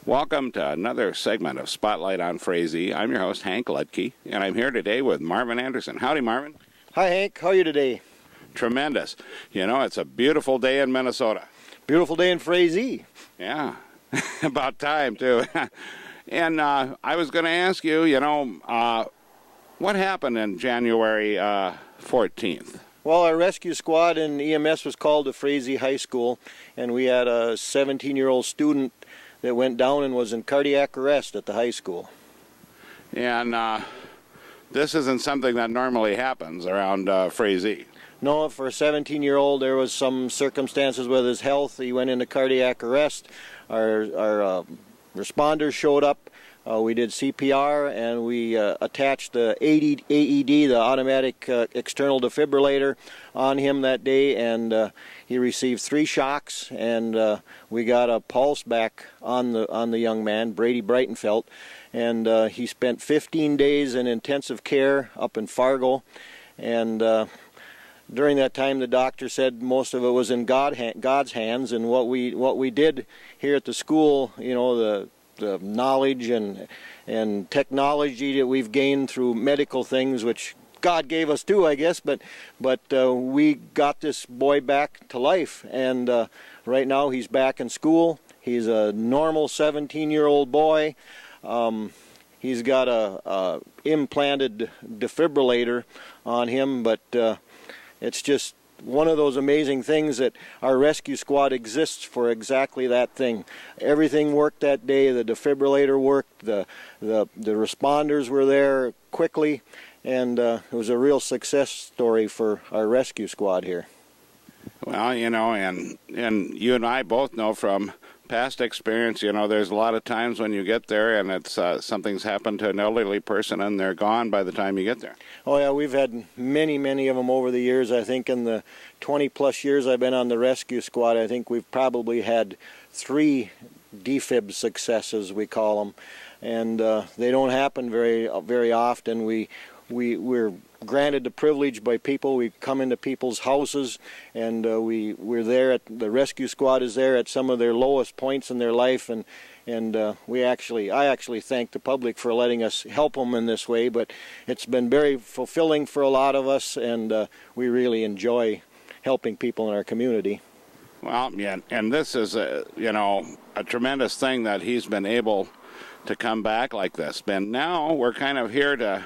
Welcome to another segment of Spotlight on Frazee. I'm your host, Hank Lutke, and I'm here today with Marvin Anderson. Howdy, Marvin. Hi, Hank. How are you today? Tremendous. You know, it's a beautiful day in Minnesota. Beautiful day in Frazee. Yeah, about time, too. And I was going to ask you, what happened in January 14th? Well, our rescue squad and EMS was called to Frazee High School, and we had a 17-year-old student that went down and was in cardiac arrest at the high school. And this isn't something that normally happens around Frazee. No, for a 17-year-old, there was some circumstances with his health. He went into cardiac arrest. Our responders showed up. We did CPR, and we attached the AED, the automatic external defibrillator, on him that day, and he received 3 shocks, and we got a pulse back on the young man, Brady Brighton, and he spent 15 days in intensive care up in Fargo, and during that time, the doctor said most of it was in God's hands, and what we did here at the school, you know, the knowledge and technology that we've gained through medical things, which God gave us too, I guess, but we got this boy back to life, and right now he's back in school. He's a normal 17-year-old boy. He's got a implanted defibrillator on him, but it's just one of those amazing things that our rescue squad exists for exactly that thing. Everything worked that day. The defibrillator worked. The responders were there quickly, and it was a real success story for our rescue squad here. Well, you know, and you and I both know from past experience, you know, there's a lot of times when you get there and it's something's happened to an elderly person and they're gone by the time you get there. Oh yeah, we've had many of them over the years. I think in the 20+ years I've been on the rescue squad, I think we've probably had 3 defib successes, we call them, and they don't happen very often. We're granted the privilege by people. We come into people's houses, and we're there the rescue squad is there at some of their lowest points in their life, and I actually thank the public for letting us help them in this way. But it's been very fulfilling for a lot of us, and we really enjoy helping people in our community. Well, yeah, and this is a tremendous thing that he's been able to come back like this. And now we're kind of here to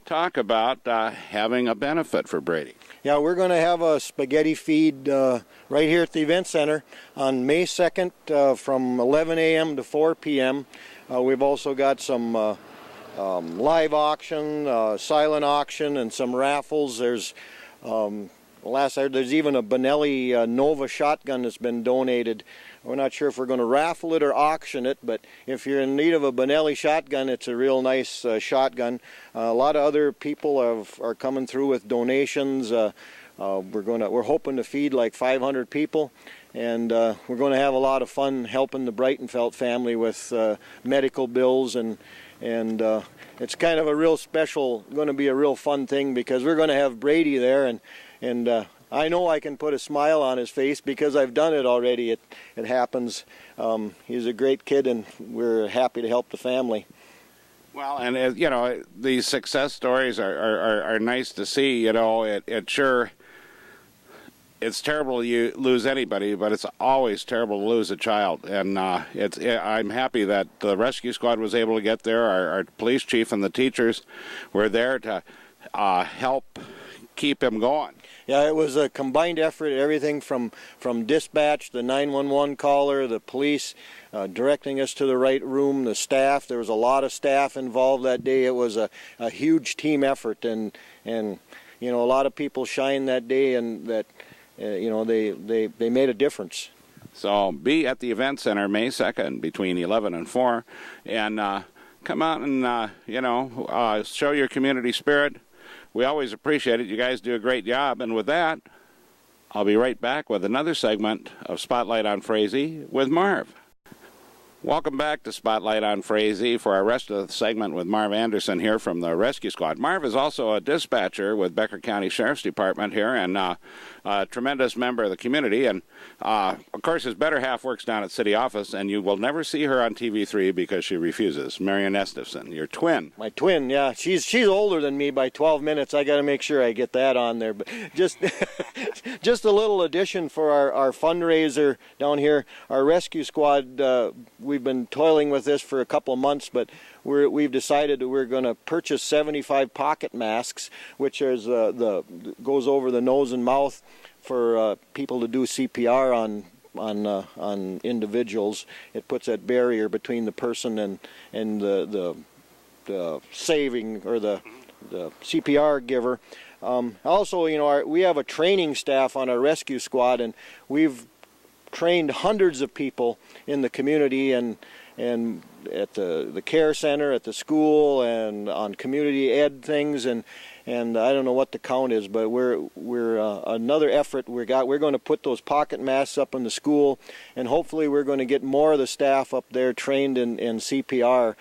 talk about having a benefit for Brady. Yeah, we're going to have a spaghetti feed right here at the event center on May 2nd from 11 a.m. to 4 p.m. We've also got some live auction, silent auction, and some raffles. There's there's even a Benelli Nova shotgun that's been donated. We're not sure if we're going to raffle it or auction it, but if you're in need of a Benelli shotgun, it's a real nice shotgun. A lot of other people are coming through with donations. We're hoping to feed like 500 people, and we're going to have a lot of fun helping the Brightonfeld family with medical bills, and it's kind of a real special, going to be a real fun thing because we're going to have Brady there, and I know I can put a smile on his face because I've done it already. It happens. He's a great kid, and we're happy to help the family. Well, and you know, these success stories are nice to see. You know, it's terrible you lose anybody, but it's always terrible to lose a child. And I'm happy that the rescue squad was able to get there. Our police chief and the teachers were there to help keep him going. Yeah, it was a combined effort, everything from dispatch, the 911 caller, the police directing us to the right room, the staff. There was a lot of staff involved that day. It was a huge team effort, and you know, a lot of people shined that day, and that you know, they made a difference. So be at the event center May 2nd between 11 and 4, and come out and show your community spirit. We always appreciate it. You guys do a great job. And with that, I'll be right back with another segment of Spotlight on Frazee with Marv. Welcome back to Spotlight on Frazee for our rest of the segment with Marv Anderson here from the Rescue Squad. Marv is also a dispatcher with Becker County Sheriff's Department here and a tremendous member of the community. And, of course, his better half works down at city office, and you will never see her on TV3 because she refuses. Marion Estefson, your twin. My twin, yeah. She's older than me by 12 minutes. I got to make sure I get that on there. But just just a little addition for our fundraiser down here. Our Rescue Squad, we've been toiling with this for a couple of months, but we've decided that we're going to purchase 75 pocket masks, which is goes over the nose and mouth for people to do CPR on individuals. It puts that barrier between the person and the saving or the CPR giver. Also, you know, we have a training staff on our rescue squad, and we've trained hundreds of people in the community and at the care center, at the school, and on community ed things, and I don't know what the count is, but we're another effort we're going to put those pocket masks up in the school, and hopefully we're going to get more of the staff up there trained in CPR.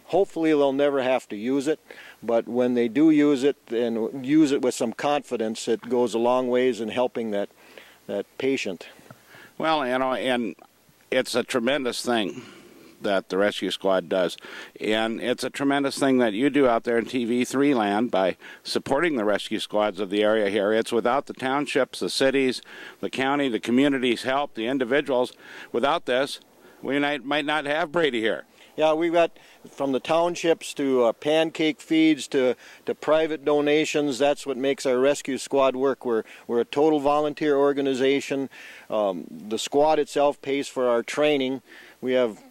Hopefully they'll never have to use it, but when they do use it, and use it with some confidence, it goes a long ways in helping that patient. Well, you know, and it's a tremendous thing that the Rescue Squad does, and it's a tremendous thing that you do out there in TV3 land by supporting the rescue squads of the area here. It's without the townships, the cities, the county, the community's help, the individuals. Without this, we might not have Brady here. Yeah, we've got from the townships to pancake feeds to private donations. That's what makes our rescue squad work. We're a total volunteer organization. The squad itself pays for our training. We have,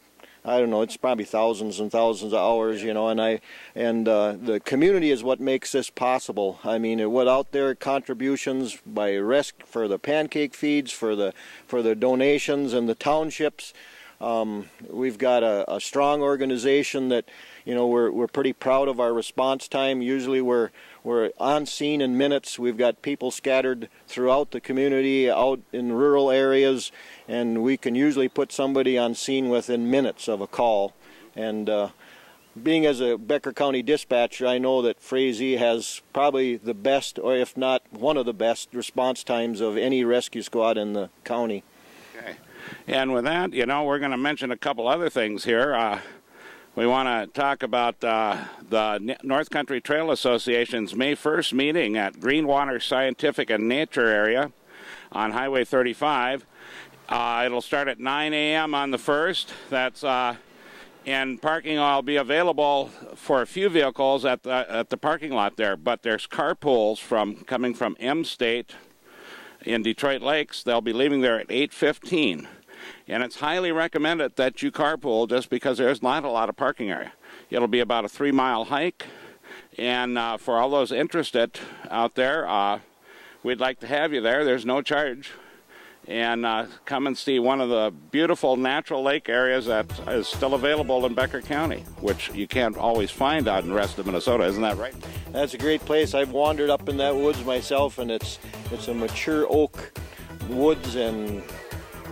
I don't know, it's probably thousands and thousands of hours, you know, and the community is what makes this possible. I mean, without their contributions for the pancake feeds, for the donations, and the townships, we've got a strong organization that, you know, we're pretty proud of our response time. Usually we're on scene in minutes. We've got people scattered throughout the community, out in rural areas, and we can usually put somebody on scene within minutes of a call. And being as a Becker County dispatcher, I know that Frazee has probably the best, or if not one of the best, response times of any rescue squad in the county. Okay. And with that, you know, we're going to mention a couple other things here. We want to talk about the North Country Trail Association's May 1st meeting at Greenwater Scientific and Nature Area on Highway 35. It'll start at 9 a.m. on the 1st. That's and parking will be available for a few vehicles at the parking lot there. But there's carpools coming from M State in Detroit Lakes. They'll be leaving there at 8:15. And it's highly recommended that you carpool just because there's not a lot of parking area. It'll be about a 3-mile hike. And for all those interested out there, we'd like to have you there. There's no charge. And come and see one of the beautiful natural lake areas that is still available in Becker County, which you can't always find out in the rest of Minnesota. Isn't that right? That's a great place. I've wandered up in that woods myself, and it's a mature oak woods, and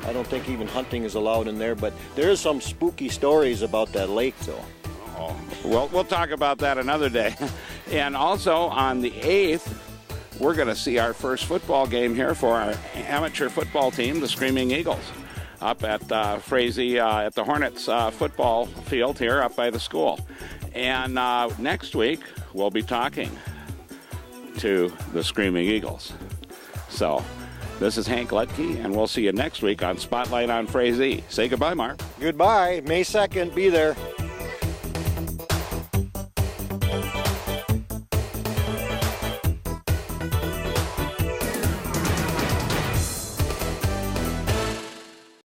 I don't think even hunting is allowed in there, but there's some spooky stories about that lake, though. Oh, well, we'll talk about that another day. And also on the 8th, we're going to see our first football game here for our amateur football team, the Screaming Eagles, up at Frazee at the Hornets football field here up by the school. And next week, we'll be talking to the Screaming Eagles. So this is Hank Lutke, and we'll see you next week on Spotlight on Frazee. Say goodbye, Mark. Goodbye. May 2nd, be there.